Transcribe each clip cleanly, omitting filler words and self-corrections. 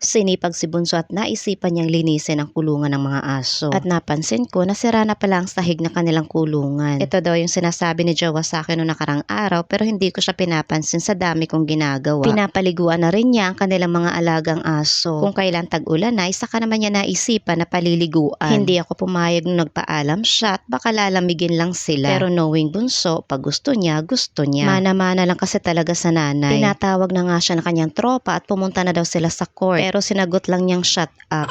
Sinipag si Bunso at naisipan niyang linisin ang kulungan ng mga aso. At napansin ko na sira na pala ang sahig na kanilang kulungan. Ito daw yung sinasabi ni Jowa sa akin noong nakarang araw pero hindi ko siya pinapansin sa dami kong ginagawa. Pinapaliguan na rin niya ang kanilang mga alagang aso. Kung kailan tag-ulan na, saka naman niya naisipan na paliliguan. Hindi ako pumayag nung nagpaalam siya at baka lalamigin lang sila. Pero knowing Bunso, pag gusto niya, gusto niya. Mana-mana lang kasi talaga sa nanay. Tinatawag na nga siya ng kanyang tropa at pumunta na daw sila sa court. Pero sinagot lang niyang shut up.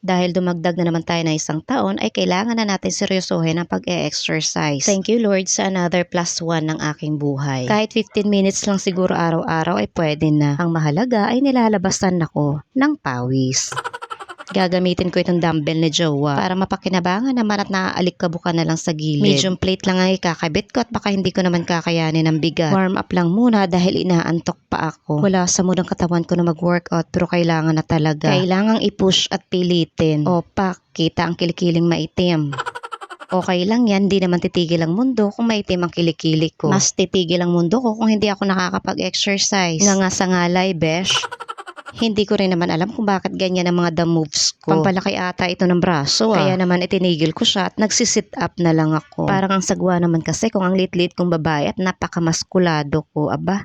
Dahil dumagdag na naman tayo na 1 taon ay kailangan na natin seryosohin ang pag-e-exercise. Thank you Lord sa another +1 ng aking buhay. Kahit 15 minutes lang siguro araw-araw ay pwede na. Ang mahalaga ay nilalabasan ako ng pawis. Gagamitin ko itong dumbbell ni Jowa para mapakinabangan naman at naaalikabok na lang sa gilid. Medium plate lang ang ikakabit ko at baka hindi ko naman kakayanin ng bigat. Warm up lang muna dahil inaantok pa ako. Wala sa mood ang katawan ko na mag-workout pero kailangan na talaga. Kailangang i-push at pilitin. O pak, kita ang kilikiling maitim. Okay lang yan, di naman titigil ang mundo kung maitim ang kilikili ko. Mas titigil ang mundo ko kung hindi ako nakakapag-exercise. Nga sa ngalay, besh. Hindi ko rin naman alam kung bakit ganyan ang mga the moves ko. Pampalaki ata ito ng braso Kaya naman itinigil ko siya at nagsisit up na lang ako. Parang ang sagwa naman kasi kung ang lit-lit kong babae at napakamaskulado ko. Aba.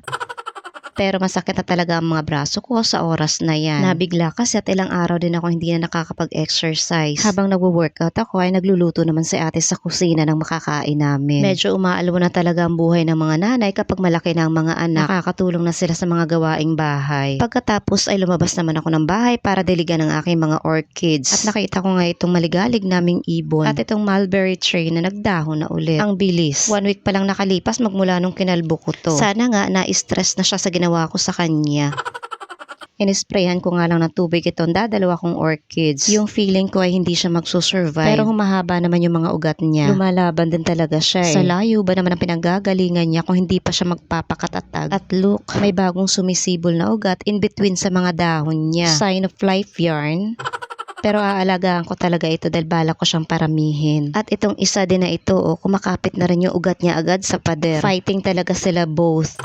Pero masakit na talaga ang mga braso ko sa oras na yan. Nabigla kasi at ilang araw din ako hindi na nakakapag-exercise. Habang nagwo-workout ako ay nagluluto naman si ate sa kusina ng makakain namin. Medyo umaalwa na talaga ang buhay ng mga nanay kapag malaki na ang mga anak. Nakakatulong na sila sa mga gawaing bahay. Pagkatapos ay lumabas naman ako ng bahay para diligan ang aking mga orchids. At nakita ko nga itong maligalig naming ibon at itong mulberry tree na nagdahon na ulit. Ang bilis. 1 week pa lang nakalipas magmula nung kinalbo ko to. Sana nga na-stress na siya sa ginawa ko sa kanya. Inisprayhan ko nga lang ng tubig itong dadalawa kong orchids. Yung feeling ko ay hindi siya magsusurvive. Pero humahaba naman yung mga ugat niya. Lumalaban din talaga siya Sa layo ba naman ang pinanggagalingan niya kung hindi pa siya magpapakatatag. At look, may bagong sumisibol na ugat in between sa mga dahon niya. Sign of life yarn. Pero aalagaan ko talaga ito dahil balak ko siyang paramihin. At itong isa din na ito, kumakapit na rin yung ugat niya agad sa pader. Fighting talaga sila both.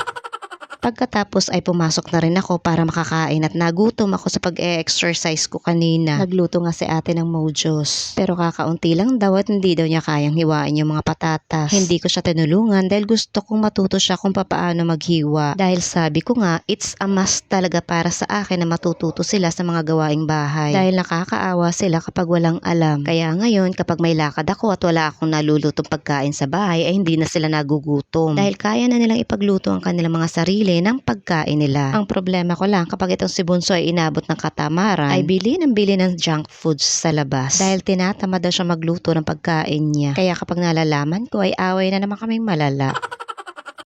Pagkatapos ay pumasok na rin ako para makakain at nagutom ako sa pag-e-exercise ko kanina. Nagluto nga si ate ng mojos. Pero kakaunti lang daw at hindi daw niya kayang hiwain yung mga patatas. Hindi ko siya tinulungan dahil gusto kong matuto siya kung paano maghiwa. Dahil sabi ko nga, it's a must talaga para sa akin na matututo sila sa mga gawaing bahay. Dahil nakakaawa sila kapag walang alam. Kaya ngayon kapag may lakad ako at wala akong nalulutong pagkain sa bahay ay hindi na sila nagugutom. Dahil kaya na nilang ipagluto ang kanilang mga sarili ng pagkain nila. Ang problema ko lang kapag itong si Bunso ay inabot ng katamaran ay bili ng junk foods sa labas dahil tinatamad daw siya magluto ng pagkain niya. Kaya kapag nalalaman ko ay away na naman kaming malala.